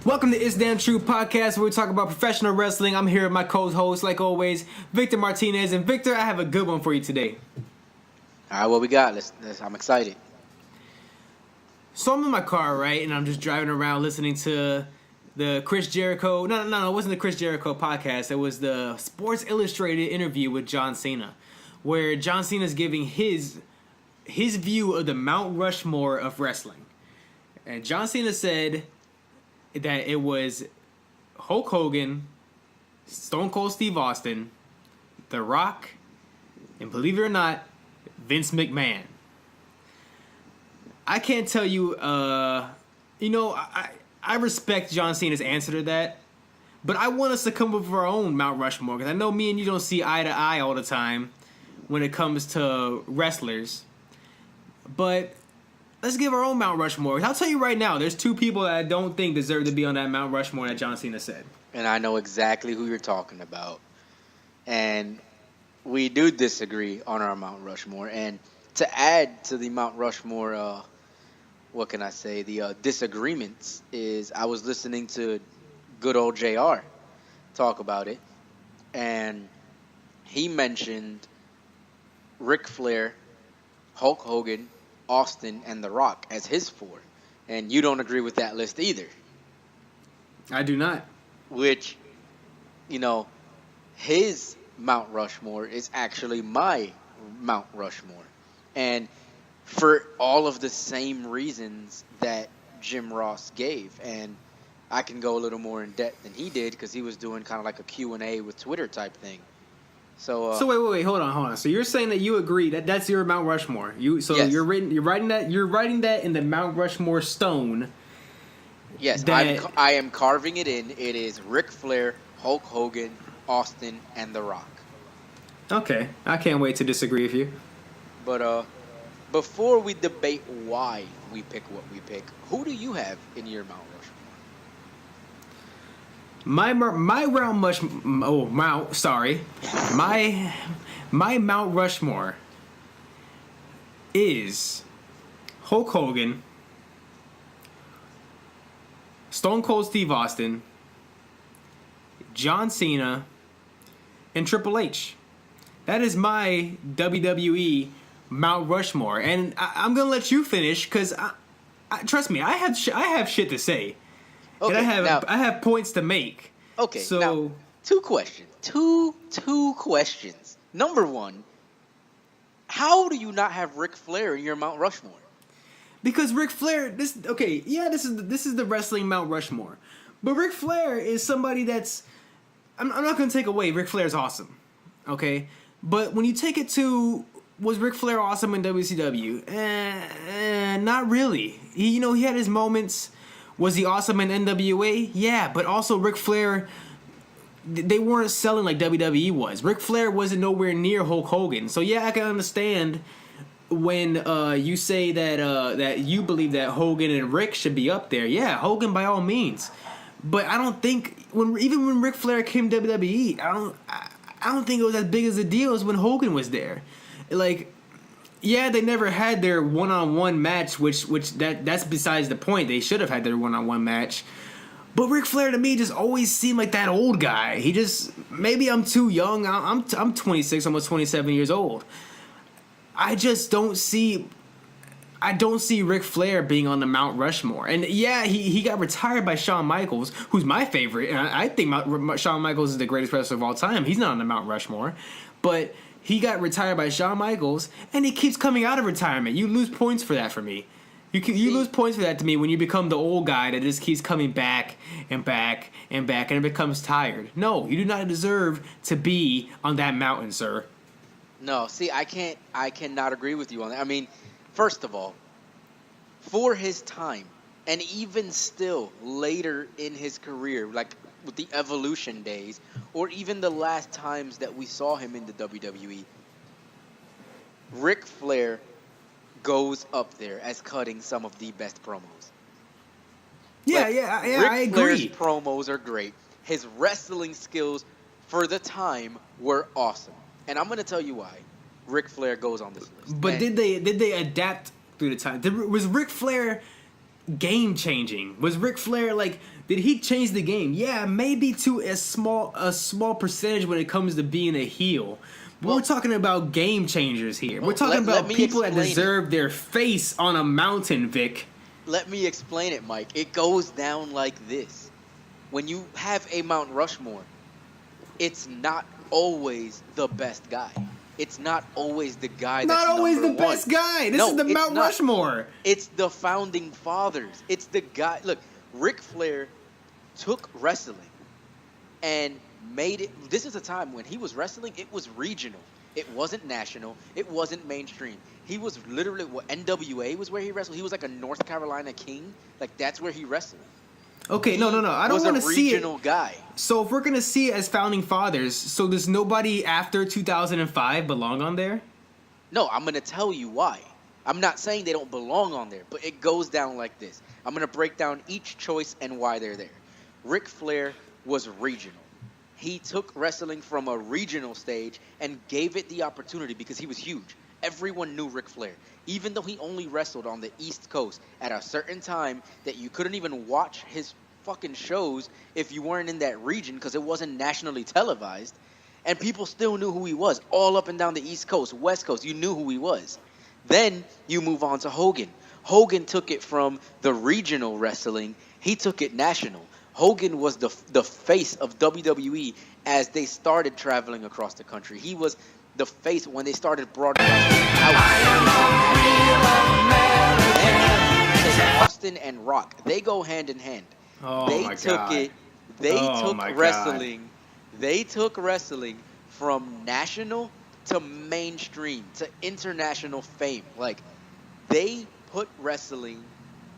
Welcome to itsdamtru podcast, where we talk about professional wrestling. I'm here with my co-host, like always, Victor Martinez. And Victor, I have a good one for you today. All right, what we got? I'm excited. So I'm in my car, right, and I'm just driving around listening to the Chris Jericho. No, it wasn't the Chris Jericho podcast. It was the Sports Illustrated interview with John Cena, where John Cena's giving his view of the Mount Rushmore of wrestling. And John Cena said that it was Hulk Hogan, Stone Cold Steve Austin, The Rock, and believe it or not, Vince McMahon. I can't tell you, I respect John Cena's answer to that, but I want us to come up with our own Mount Rushmore, because I know me and you don't see eye to eye all the time when it comes to wrestlers. But let's give our own Mount Rushmore. I'll tell you right now, there's two people that I don't think deserve to be on that Mount Rushmore that John Cena said. And I know exactly who you're talking about. And we do disagree on our Mount Rushmore. And to add to the Mount Rushmore, the disagreements is I was listening to good old JR talk about it. And he mentioned Ric Flair, Hulk Hogan, Austin, and The Rock as his four. And you don't agree with that list either. I do not. Which, his Mount Rushmore is actually my Mount Rushmore. And for all of the same reasons that Jim Ross gave. And I can go a little more in depth than he did because he was doing kind of like a Q&A with Twitter type thing. So wait, hold on. So you're saying that you agree that that's your Mount Rushmore. Yes. You're writing that in the Mount Rushmore stone. Yes, I am carving it in. It is Ric Flair, Hulk Hogan, Austin, and The Rock. Okay, I can't wait to disagree with you. But before we debate why we pick what we pick, who do you have in your Mount Rushmore? My Mount Rushmore is Hulk Hogan, Stone Cold Steve Austin, John Cena, and Triple H. That is my WWE Mount Rushmore, and I'm gonna let you finish because trust me, I have shit to say. Okay, and I have points to make. Okay, so now, two questions. Two questions. Number one, how do you not have Ric Flair in your Mount Rushmore? Because Ric Flair, this is the wrestling Mount Rushmore, but Ric Flair is somebody that's I'm not going to take away. Ric Flair's awesome, okay, but when you take it to was Ric Flair awesome in WCW? Not really. He had his moments. Was he awesome in NWA? Yeah, but also Ric Flair, they weren't selling like WWE was. Ric Flair wasn't nowhere near Hulk Hogan. So yeah, I can understand when you say that you believe that Hogan and Rick should be up there. Yeah, Hogan by all means. But I don't think even when Ric Flair came to WWE, I don't think it was as big as a deal as when Hogan was there. Like, yeah, they never had their one-on-one match, which that's besides the point. They should have had their one-on-one match. But Ric Flair to me just always seemed like that old guy. He just, maybe I'm too young. I'm 26, almost 27 years old. I don't see Ric Flair being on the Mount Rushmore. And yeah, he got retired by Shawn Michaels, who's my favorite. And I think Shawn Michaels is the greatest wrestler of all time. He's not on the Mount Rushmore. But he got retired by Shawn Michaels, and he keeps coming out of retirement. You lose points for that for me. You lose points for that to me when you become the old guy that just keeps coming back and back and back, and it becomes tired. No, you do not deserve to be on that mountain, sir. No, see, I cannot agree with you on that. I mean, first of all, for his time, and even still later in his career, like with the Evolution days, or even the last times that we saw him in the WWE, Ric Flair goes up there as cutting some of the best promos. Yeah, I agree. Ric Flair's promos are great. His wrestling skills for the time were awesome. And I'm going to tell you why Ric Flair goes on this list. But did they adapt through the time? Was Ric Flair game changing? Was Ric Flair like? Did he change the game? Yeah, maybe to a small percentage when it comes to being a heel. But we're talking about game changers here. We're talking about people that deserve their face on a mountain, Vic. Let me explain it, Mike. It goes down like this. When you have a Mount Rushmore, it's not always the best guy. It's not always the guy that's not always the number one. best guy. This is the Mount Rushmore. It's the founding fathers. It's the guy. Look, Ric Flair took wrestling and made it. This is a time when he was wrestling, it was regional. It wasn't national. It wasn't mainstream. He was literally what NWA was where he wrestled. He was like a North Carolina king. Like that's where he wrestled. Okay, no. I don't want to see it. Regional guy. So if we're gonna see it as founding fathers, so does nobody after 2005 belong on there? No, I'm gonna tell you why. I'm not saying they don't belong on there, but it goes down like this. I'm gonna break down each choice and why they're there. Ric Flair was regional. He took wrestling from a regional stage and gave it the opportunity because he was huge. Everyone knew Ric Flair. Even though he only wrestled on the East Coast at a certain time that you couldn't even watch his fucking shows if you weren't in that region because it wasn't nationally televised. And people still knew who he was. All up and down the East Coast, West Coast, you knew who he was. Then you move on to Hogan. Hogan took it from the regional wrestling. He took it national. Hogan was the face of WWE as they started traveling across the country. He was the face when they started broadcasting out. And Austin and Rock, they go hand in hand. Oh they my took God. it. They Oh took my wrestling. They took wrestling from national to mainstream to international fame. Like they put wrestling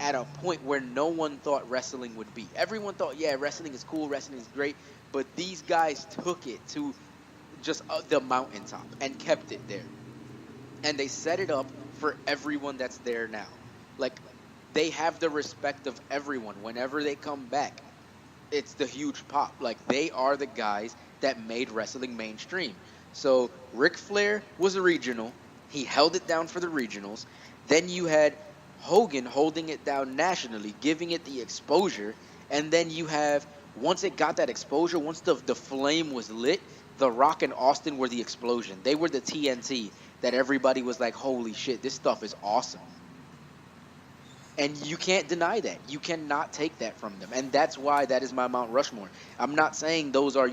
at a point where no one thought wrestling would be. Everyone thought, yeah, wrestling is cool, wrestling is great, but these guys took it to just the mountaintop and kept it there. And they set it up for everyone that's there now. Like, they have the respect of everyone. Whenever they come back, it's the huge pop. Like, they are the guys that made wrestling mainstream. So, Ric Flair was a regional. He held it down for the regionals. Then you had Hogan holding it down nationally, giving it the exposure. And then you have, once it got that exposure, once the flame was lit, The Rock and Austin were the explosion. They were the TNT that everybody was like, holy shit, this stuff is awesome. And you can't deny that. You cannot take that from them. And that's why that is my Mount Rushmore. I'm not saying those are,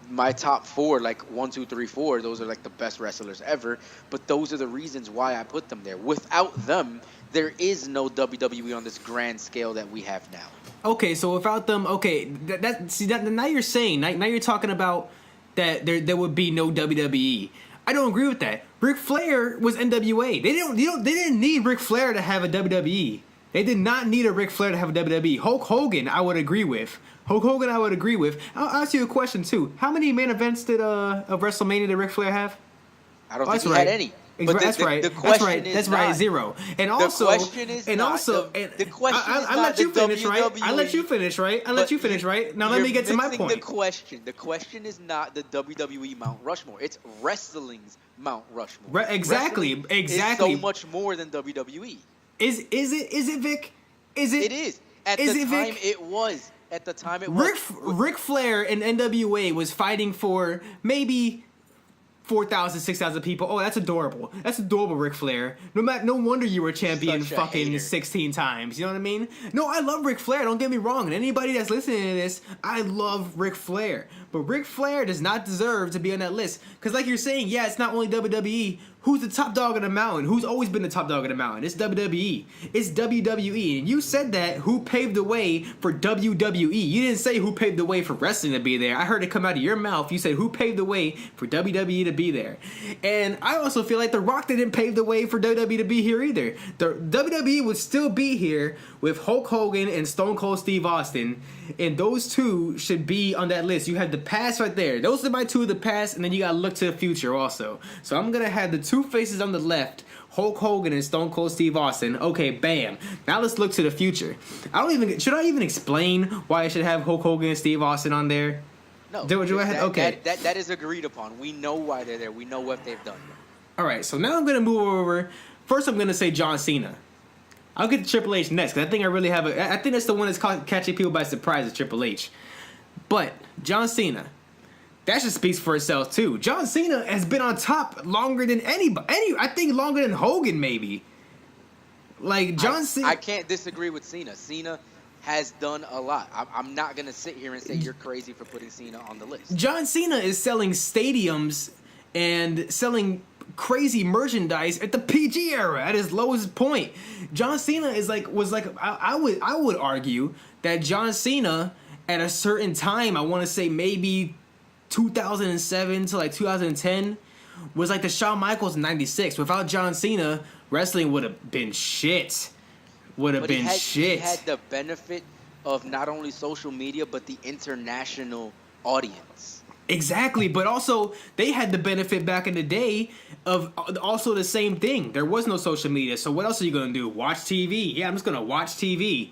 my top four, like 1, 2, 3, 4. Those are like the best wrestlers ever. But those are the reasons why I put them there. Without them, there is no WWE on this grand scale that we have now. Okay, so without them, okay, now you're saying, now you're talking about that there would be no WWE. I don't agree with that. Ric Flair was NWA. They didn't need Ric Flair to have a WWE. They did not need a Ric Flair to have a WWE. Hulk Hogan, I would agree with. I'll ask you a question too. How many main events did of WrestleMania did Ric Flair have? I don't think he had any. But that's right. That's right. 0. And also, the question is I let you finish, right? I let you finish, right? Now let me get to my point. The question is not the WWE Mount Rushmore. It's wrestling's Mount Rushmore. Exactly. It's so much more than WWE. Is it, Vic? Is it? It is. At the time, it was. Ric Flair and NWA was fighting for maybe 4,000, 6,000 people. Oh, that's adorable. That's adorable, Ric Flair. No wonder you were champion fucking 16 times. You know what I mean? No, I love Ric Flair. Don't get me wrong. And anybody that's listening to this, I love Ric Flair. But Ric Flair does not deserve to be on that list. Because like you're saying, yeah, it's not only WWE. Who's the top dog of the mountain? Who's always been the top dog of the mountain? It's WWE. It's WWE. And you said that who paved the way for WWE. You didn't say who paved the way for wrestling to be there. I heard it come out of your mouth. You said who paved the way for WWE to be there. And I also feel like The Rock didn't pave the way for WWE to be here either. The WWE would still be here with Hulk Hogan and Stone Cold Steve Austin. And those two should be on that list. You have the past right there. Those are my two of the past. And then you got to look to the future also. So I'm going to have the two faces on the left, Hulk Hogan and Stone Cold Steve Austin. Okay, bam. Now let's look to the future. Should I even explain why I should have Hulk Hogan and Steve Austin on there? No. Okay. That is agreed upon. We know why they're there. We know what they've done. All right, so now I'm going to move over. First, I'm going to say John Cena. I'll get to Triple H next because I think I really have I think that's the one that's catching people by surprise is Triple H. But John Cena, that just speaks for itself too. John Cena has been on top longer than anybody. I think longer than Hogan maybe. Like John Cena, I can't disagree with Cena. Cena has done a lot. I'm not gonna sit here and say you're crazy for putting Cena on the list. John Cena is selling stadiums and selling crazy merchandise at the PG era at his lowest point. John Cena I would argue that John Cena at a certain time, I want to say maybe 2007 to like 2010 was like the Shawn Michaels in '96. Without John Cena, wrestling would have been shit. He had the benefit of not only social media but the international audience. Exactly, but also they had the benefit back in the day of also the same thing. There was no social media, so what else are you gonna do? Watch TV? Yeah, I'm just gonna watch TV.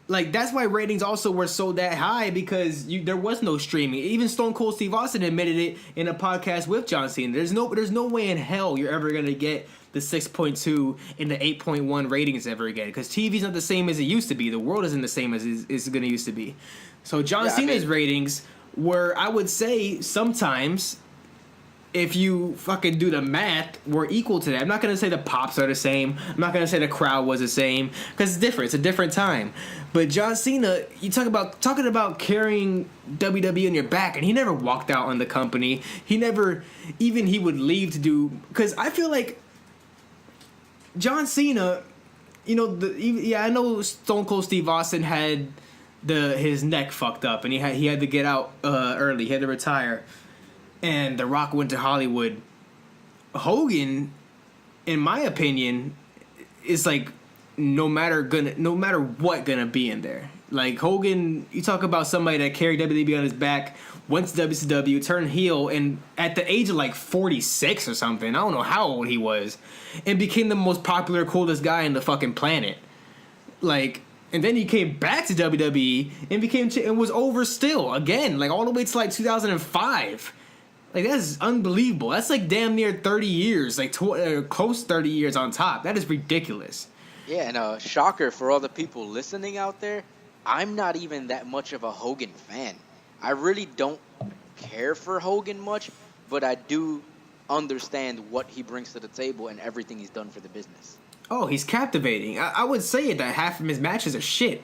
Like that's why ratings also were so that high because there was no streaming. Even Stone Cold Steve Austin admitted it in a podcast with John Cena. There's no way in hell you're ever gonna get the 6.2 and the 8.1 ratings ever again because TV's not the same as it used to be. The world isn't the same as it's gonna used to be. So John Cena's ratings were, I would say, sometimes, if you fucking do the math, were equal to that. I'm not going to say the pops are the same. I'm not going to say the crowd was the same. Because it's different. It's a different time. But John Cena, you talking about carrying WWE on your back, and he never walked out on the company. He never, even he would leave to do, because I feel like John Cena, I know Stone Cold Steve Austin had his neck fucked up and he had to get out early. He had to retire, and The Rock went to Hollywood. Hogan, in my opinion, is like no matter what gonna be in there. Like Hogan, you talk about somebody that carried WWE on his back, went to WCW, turned heel, and at the age of like 46 or something, I don't know how old he was, and became the most popular, coolest guy on the fucking planet. Like. And then he came back to WWE and was over still again, like all the way to like 2005. Like that's unbelievable. That's like damn near 30 years, like close 30 years on top. That is ridiculous. Yeah, and shocker for all the people listening out there, I'm not even that much of a Hogan fan. I really don't care for Hogan much, but I do understand what he brings to the table and everything he's done for the business. Oh, he's captivating. I would say that half of his matches are shit.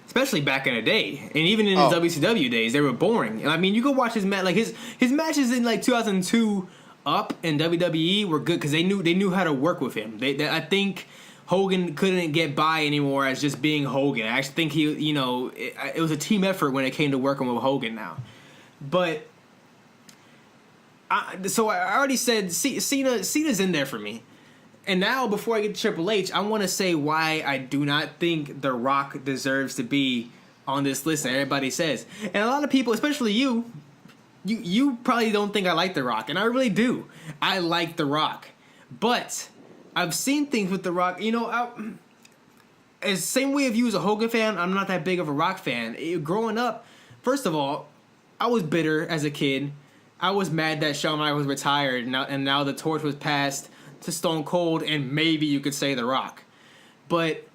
Especially back in the day. And even in his WCW days, they were boring. I mean, you go watch his match, like his matches in like 2002 up in WWE were good because they knew how to work with him. I think Hogan couldn't get by anymore as just being Hogan. I actually think it was a team effort when it came to working with Hogan now. But so I already said Cena's in there for me. And now, before I get to Triple H, I want to say why I do not think The Rock deserves to be on this list that everybody says. And a lot of people, especially you probably don't think I like The Rock. And I really do. I like The Rock. But I've seen things with The Rock. As same way of you as a Hogan fan, I'm not that big of a Rock fan. Growing up, first of all, I was bitter as a kid. I was mad that Shawn Michaels retired and now the torch was passed to Stone Cold, and maybe you could say The Rock. But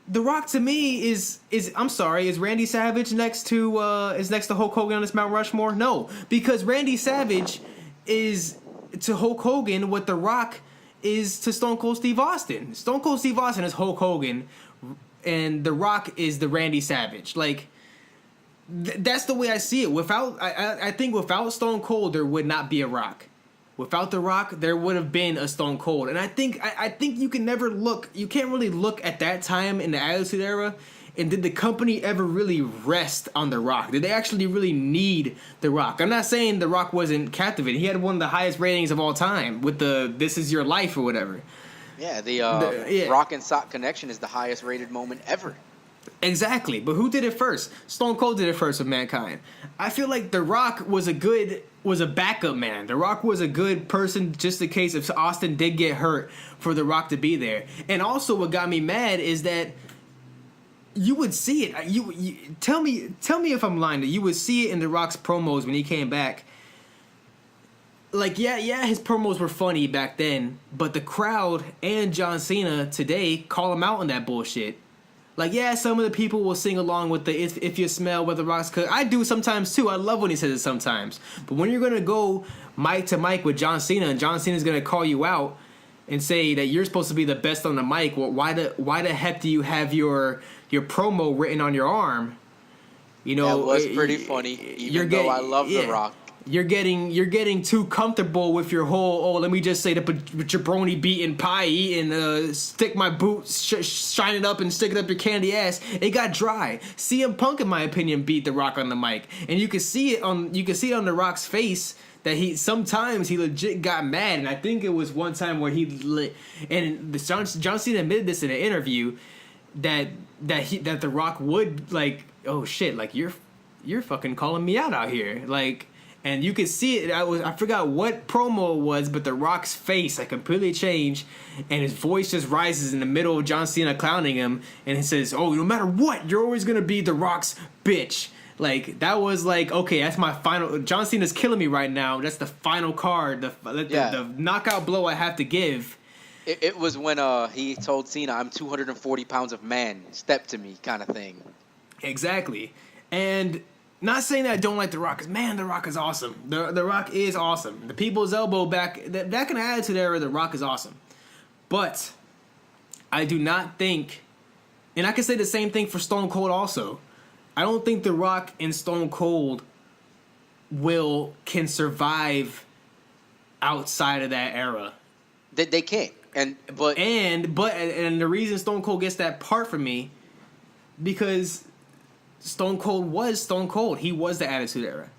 The Rock to me is I'm sorry, is Randy Savage next to Hulk Hogan on this Mount Rushmore? No, because Randy Savage is to Hulk Hogan what The Rock is to Stone Cold Steve Austin. Stone Cold Steve Austin is Hulk Hogan, and The Rock is the Randy Savage. Like that's the way I see it. I think without Stone Cold there would not be a Rock. Without The Rock, there would have been a Stone Cold. And I think you can't really look at that time in the Attitude Era, and did the company ever really rest on The Rock? Did they actually really need The Rock? I'm not saying The Rock wasn't captivating. He had one of the highest ratings of all time with the This Is Your Life or whatever. Yeah, the Rock and Sock connection is the highest rated moment ever. Exactly, but who did it first? Stone Cold did it first with Mankind. I feel like The Rock was a backup man. The Rock was a good person just in case if Austin did get hurt for The Rock to be there. And also what got me mad is that you would see it. You tell me if I'm lying. That you would see it in The Rock's promos when he came back. like yeah, his promos were funny back then, but the crowd and John Cena today call him out on that bullshit. Like, yeah, some of the people will sing along with the if you smell where the Rock's cook. I do sometimes too. I love when he says it sometimes. But when you're gonna go mic to mic with John Cena and John Cena's gonna call you out and say that you're supposed to be the best on the mic, well, why the heck do you have your promo written on your arm? You know, that was pretty funny. Even though I love The Rock. You're getting too comfortable with your whole let me just say the jabroni beating pie eating stick my boot shine it up and stick it up your candy ass. It got dry. CM Punk in my opinion beat The Rock on the mic, and you can see it on The Rock's face that he sometimes he legit got mad. And I think it was one time where John Cena admitted this in an interview that The Rock would like, oh shit, like you're fucking calling me out here, like. And you could see it. I forgot what promo it was, but The Rock's face like completely changed, and his voice just rises in the middle of John Cena clowning him, and he says, "Oh, no matter what, you're always gonna be The Rock's bitch." Like that was like, okay, that's my final. John Cena's killing me right now. That's the final card, the knockout blow I have to give. It was when he told Cena, "I'm 240 pounds of man. Step to me," kind of thing. Exactly, and. Not saying that I don't like The Rock, because, man, The Rock is awesome. The Rock is awesome. The People's Elbow back in the Attitude Era, The Rock is awesome. But I do not think, and I can say the same thing for Stone Cold also, I don't think The Rock and Stone Cold can survive outside of that era. They can't. And the reason Stone Cold gets that part from me, because Stone Cold was Stone Cold. He was the Attitude Era.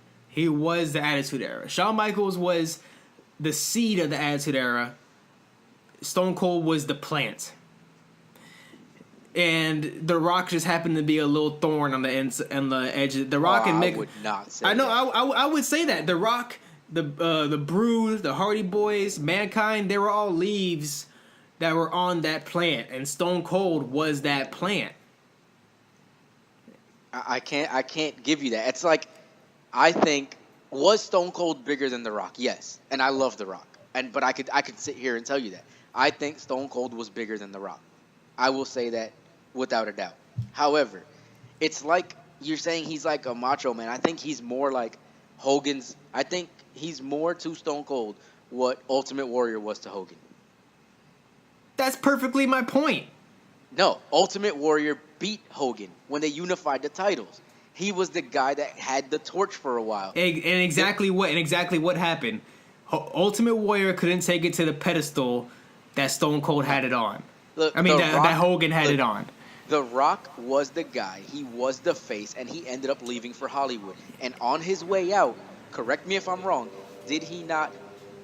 Shawn Michaels was the seed of the Attitude Era. Stone Cold was the plant. And The Rock just happened to be a little thorn on the edge. The Rock and Mick. I would not say. I know. That. I would say that The Rock, the Brood, the Hardy Boys, Mankind. They were all leaves that were on that plant, and Stone Cold was that plant. I can't give you that. It's like, I think, was Stone Cold bigger than The Rock? Yes, and I love The Rock, but I could sit here and tell you that I think Stone Cold was bigger than The Rock. I will say that without a doubt. However, it's like you're saying he's like a macho man. I think he's more like Hogan's. I think he's more to Stone Cold what Ultimate Warrior was to Hogan. That's perfectly my point. No, Ultimate Warrior beat Hogan when they unified the titles. He was the guy that had the torch for a while. And exactly what happened. Ultimate Warrior couldn't take it to the pedestal that Stone Cold had it on. Look, that Hogan had it on. The Rock was the guy. He was the face, and he ended up leaving for Hollywood. And on his way out, correct me if I'm wrong, did he not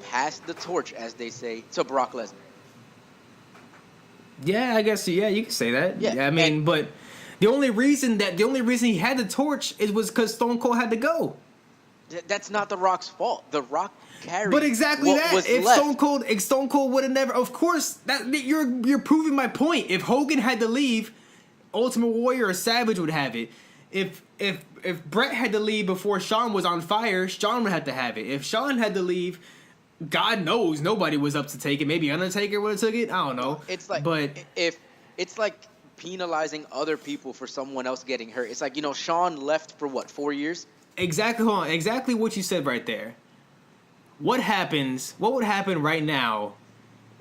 pass the torch, as they say, to Brock Lesnar? Yeah, I guess. Yeah, you can say that. Yeah, I mean, but the only reason he had the torch was because Stone Cold had to go. That's not The Rock's fault. The Rock carried. But exactly what that. Was if left. Stone Cold would have never. Of course, that you're proving my point. If Hogan had to leave, Ultimate Warrior or Savage would have it. If Bret had to leave before Shawn was on fire, Shawn would have to have it. If Shawn had to leave, God knows nobody was up to take it. Maybe Undertaker would have took it. I don't know. It's like, but if it's like penalizing other people for someone else getting hurt. It's like, Shawn left for what, 4 years? Exactly. Hold on. Exactly what you said right there. What would happen right now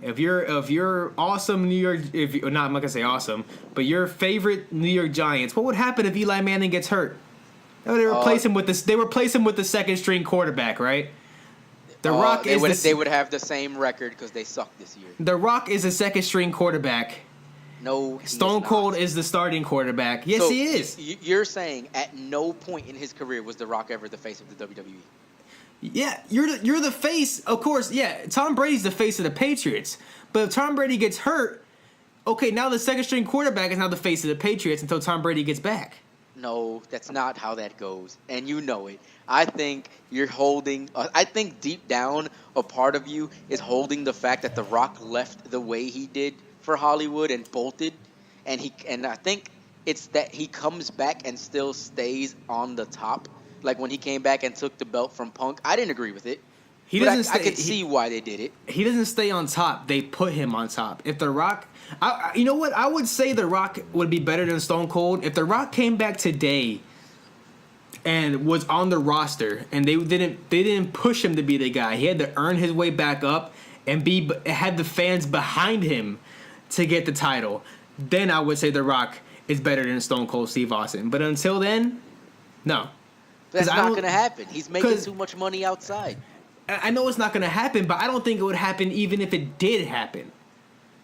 if you're awesome New York? I'm not gonna say awesome, but your favorite New York Giants. What would happen if Eli Manning gets hurt? They replace him with this. They replace him with the second string quarterback, right? The Rock they would have the same record because they suck this year. The Rock is a second string quarterback. No, Stone Cold is the starting quarterback. Yes, he is. You're saying at no point in his career was The Rock ever the face of the WWE? Yeah, you're the face, of course. Yeah, Tom Brady's the face of the Patriots. But if Tom Brady gets hurt, okay, now the second string quarterback is now the face of the Patriots until Tom Brady gets back. No, that's not how that goes, and you know it. I think you're holding. I think deep down, a part of you is holding the fact that The Rock left the way he did for Hollywood and bolted, and I think it's that he comes back and still stays on the top. Like when he came back and took the belt from Punk, I didn't agree with it. He But doesn't. I could see why they did it. He doesn't stay on top. They put him on top. If The Rock, you know what? I would say The Rock would be better than Stone Cold if The Rock came back today and was on the roster, and they didn't push him to be the guy. He had to earn his way back up and had the fans behind him to get the title. Then I would say The Rock is better than Stone Cold Steve Austin. But until then, no. That's not going to happen. He's making too much money outside. I know it's not going to happen, but I don't think it would happen even if it did happen.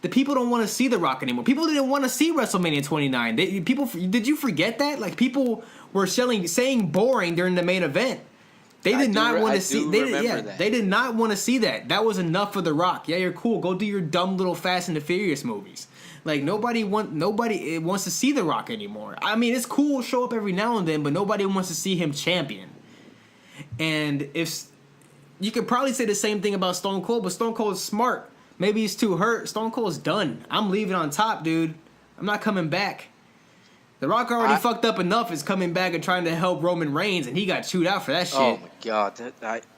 The people don't want to see The Rock anymore. People didn't want to see WrestleMania 29. Did you forget that? Like, people were saying boring during the main event. They did not want to see. They did not want to see that. That was enough for The Rock. Yeah, you're cool. Go do your dumb little Fast and the Furious movies. Like, nobody wants to see The Rock anymore. I mean, it's cool to show up every now and then, but nobody wants to see him champion. And if you could probably say the same thing about Stone Cold, but Stone Cold is smart. Maybe he's too hurt. Stone Cold's done. I'm leaving on top, dude. I'm not coming back. The Rock already fucked up enough is coming back and trying to help Roman Reigns, and he got chewed out for that shit. Oh my god,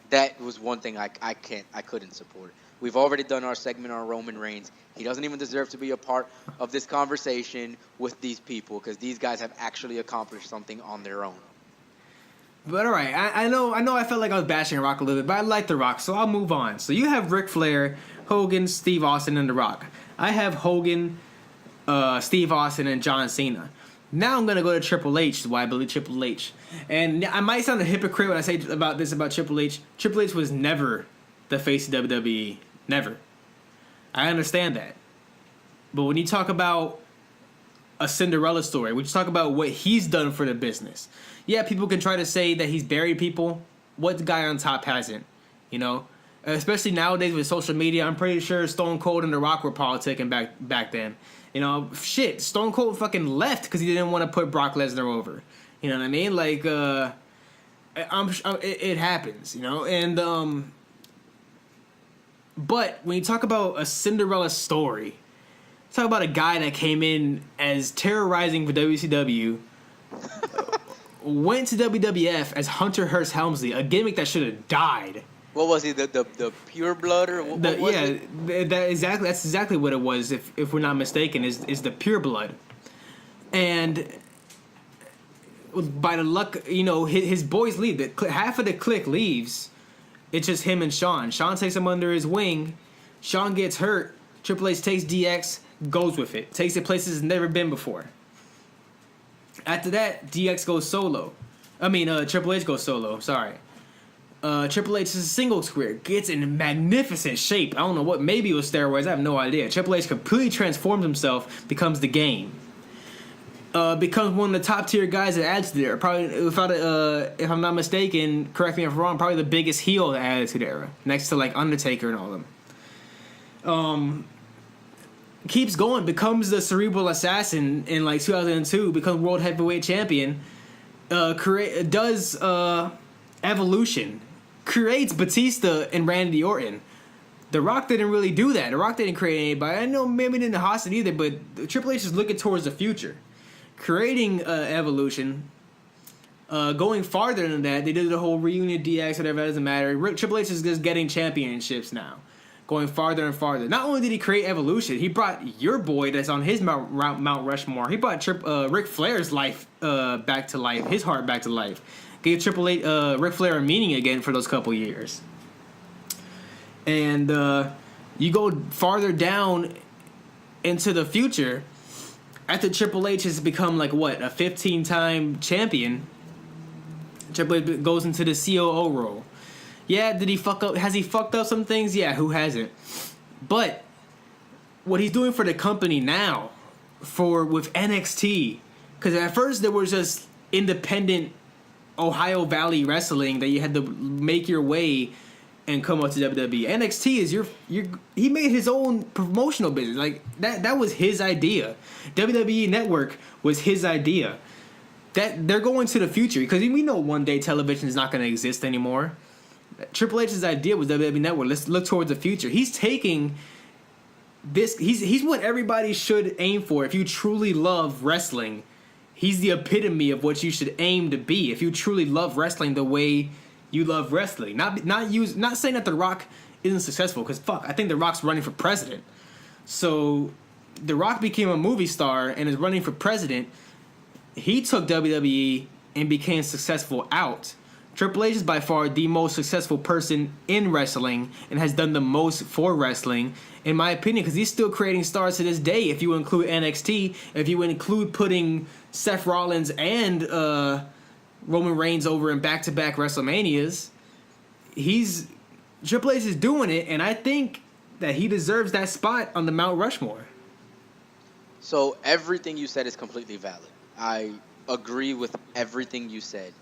that was one thing I couldn't support. We've already done our segment on Roman Reigns. He doesn't even deserve to be a part of this conversation with these people because these guys have actually accomplished something on their own. But all right, I know I felt like I was bashing Rock a little bit, but I like The Rock, so I'll move on. So you have Ric Flair, Hogan, Steve Austin, and The Rock. I have Hogan, Steve Austin, and John Cena. Now I'm going to go to Triple H, why I believe Triple H. And I might sound a hypocrite when I say about Triple H. Triple H was never the face of WWE. Never. I understand that. But when you talk about a Cinderella story, when you talk about what he's done for the business, yeah, people can try to say that he's buried people. What guy on top hasn't? You know? Especially nowadays with social media, I'm pretty sure Stone Cold and The Rock were politicking back then. You know, shit, Stone Cold fucking left because he didn't want to put Brock Lesnar over. You know what I mean? Like, it happens, you know? And, but when you talk about a Cinderella story, talk about a guy that came in as terrorizing for WCW, went to WWF as Hunter Hearst Helmsley, a gimmick that should have died. What was he? The pure blood or what was it? That's exactly what it was. If we're not mistaken, is the pure blood, and by the luck, you know, his boys leave. Half of the clique leaves. It's just him and Shawn. Shawn takes him under his wing. Shawn gets hurt. Triple H takes DX, goes with it, takes it places it's never been before. After that, DX goes solo. Triple H goes solo. Sorry. Triple H is a single square, gets in magnificent shape. I don't know what, maybe it was steroids, I have no idea. Triple H completely transforms himself, becomes the Game. Becomes one of the top tier guys at Attitude Era. Probably, if I'm not mistaken, correct me if I'm wrong, probably the biggest heel of the Attitude Era, next to like Undertaker and all of them. Keeps going, becomes the Cerebral Assassin in like 2002, becomes World Heavyweight Champion. Does Evolution. Creates Batista and Randy Orton. The Rock didn't really do that. The Rock didn't create anybody. I know maybe didn't host it either, but Triple H is looking towards the future. Creating Evolution. Going farther than that, they did the whole reunion DX, whatever, that doesn't matter. Triple H is just getting championships now. Going farther and farther. Not only did he create Evolution, he brought your boy that's on his Mount Rushmore. He brought Ric Flair's life back to life, his heart back to life. Gave Ric Flair a meaning again for those couple years. And you go farther down into the future, after Triple H has become like what, a 15-time champion, Triple H goes into the COO role. Yeah, did he fuck up? Has he fucked up some things? Yeah, who hasn't? But what he's doing for the company now, with NXT, because at first there was just independent Ohio Valley wrestling that you had to make your way and come up to WWE. NXT is he made his own promotional business. Like that was his idea. WWE Network was his idea. That they're going to the future because we know one day television is not going to exist anymore. Triple H's idea was WWE Network. Let's look towards the future. He's taking this. He's what everybody should aim for. If you truly love wrestling, he's the epitome of what you should aim to be. If you truly love wrestling the way you love wrestling. Not saying that The Rock isn't successful, because fuck, I think The Rock's running for president. So The Rock became a movie star and is running for president. He took WWE and became successful out. Triple H is by far the most successful person in wrestling and has done the most for wrestling, in my opinion, because he's still creating stars to this day. If you include NXT, if you include putting Seth Rollins and Roman Reigns over in back-to-back WrestleManias, Triple H is doing it, and I think that he deserves that spot on the Mount Rushmore. So everything you said is completely valid. I agree with everything you said,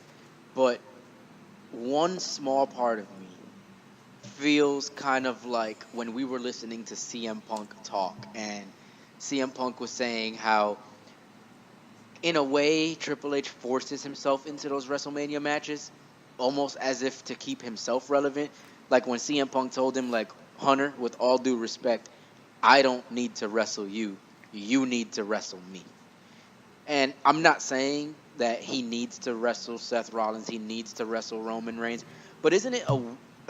but one small part of me feels kind of like when we were listening to CM Punk talk, and CM Punk was saying how, in a way, Triple H forces himself into those WrestleMania matches, almost as if to keep himself relevant. Like when CM Punk told him, like, Hunter, with all due respect, I don't need to wrestle you. You need to wrestle me. And I'm not saying that he needs to wrestle Seth Rollins, he needs to wrestle Roman Reigns, but isn't it a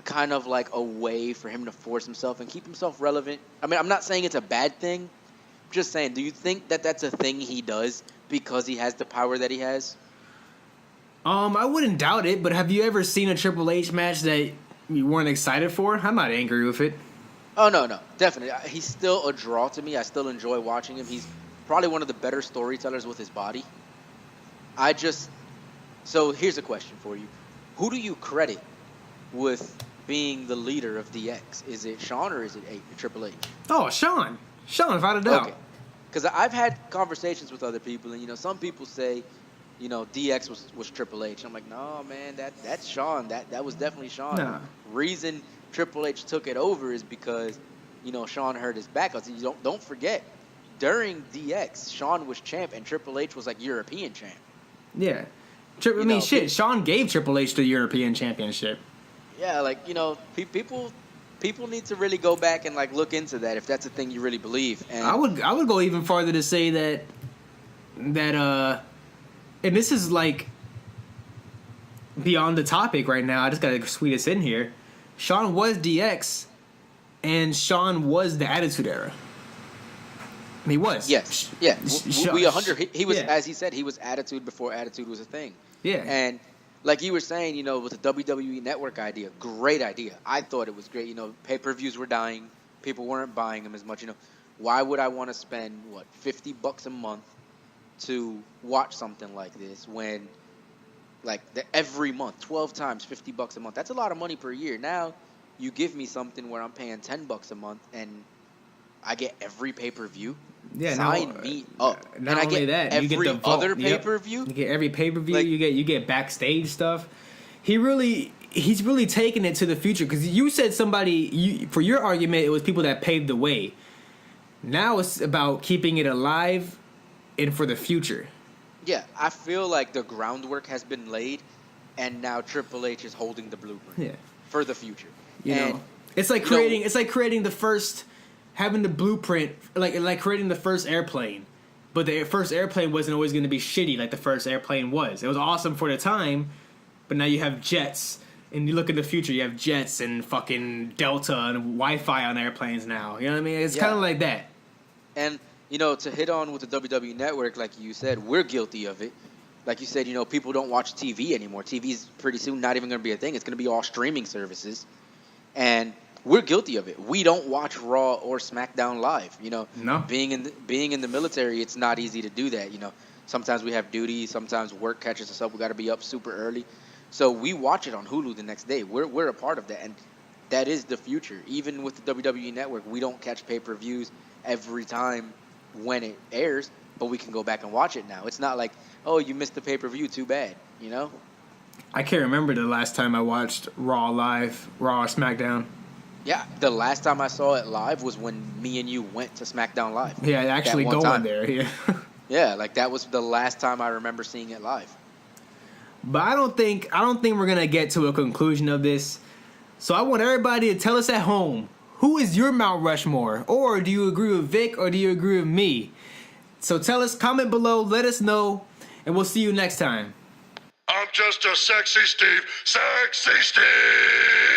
kind of like a way for him to force himself and keep himself relevant? I mean, I'm not saying it's a bad thing. I'm just saying, do you think that that's a thing he does because he has the power that he has? I wouldn't doubt it, but have you ever seen a Triple H match that you weren't excited for? I'm not angry with it. Oh, no, definitely. He's still a draw to me. I still enjoy watching him. He's probably one of the better storytellers with his body. So here's a question for you. Who do you credit with being the leader of DX? Is it Shawn or is it Triple H? Oh, Shawn, without a doubt. Okay. Because I've had conversations with other people, and, some people say, DX was Triple H. I'm like, no, man, that's Shawn. That was definitely Shawn. Nah. Reason Triple H took it over is because, Shawn hurt his back. You don't forget, during DX, Shawn was champ and Triple H was like European champ. Yeah. Shawn gave Triple H the European Championship. Yeah, like, people need to really go back and like look into that if that's a thing you really believe. And I would go even farther to say that and this is like beyond the topic right now. I just gotta squeeze this in here. Shawn was DX, and Shawn was the Attitude Era. He was. Yes. Yeah. We 100. He was, as he said, he was Attitude before Attitude was a thing. Yeah. And like you were saying, with the WWE Network idea, great idea. I thought it was great. Pay-per-views were dying. People weren't buying them as much. Why would I want to spend, $50 a month to watch something like this when, every month, 12 times, $50 a month. That's a lot of money per year. Now, you give me something where I'm paying $10 a month and I get every pay-per-view. Yeah, sign me up. Not only I get that, every you get the vault. other pay-per-view. You get every pay-per-view. You get backstage stuff. He's really taking it to the future, because you said for your argument, it was people that paved the way. Now it's about keeping it alive and for the future. Yeah, I feel like the groundwork has been laid, and now Triple H is holding the blueprint for the future. It's like creating the first. Having the blueprint, like creating the first airplane, but the first airplane wasn't always going to be shitty like the first airplane was. It was awesome for the time, but now you have jets, and you look in the future, you have jets and fucking Delta and Wi-Fi on airplanes now. You know what I mean? It's kind of like that. And, to hit on with the WWE Network, like you said, we're guilty of it. Like you said, people don't watch TV anymore. TV's pretty soon not even going to be a thing. It's going to be all streaming services. And we're guilty of it. We don't watch Raw or SmackDown live. No. Being in the military, it's not easy to do that. Sometimes we have duty. Sometimes work catches us up. We got to be up super early. So we watch it on Hulu the next day. We're a part of that, and that is the future. Even with the WWE Network, we don't catch pay-per-views every time when it airs, but we can go back and watch it now. It's not like, oh, you missed the pay-per-view, too bad. I can't remember the last time I watched Raw live, Raw or SmackDown. Yeah, the last time I saw it live was when me and you went to SmackDown Live. Yeah, actually going there. Yeah. Yeah, that was the last time I remember seeing it live. But I don't think we're gonna get to a conclusion of this. So I want everybody to tell us at home, who is your Mount Rushmore? Or do you agree with Vic, or do you agree with me? So tell us, comment below, let us know, and we'll see you next time. I'm just a sexy Steve. Sexy Steve!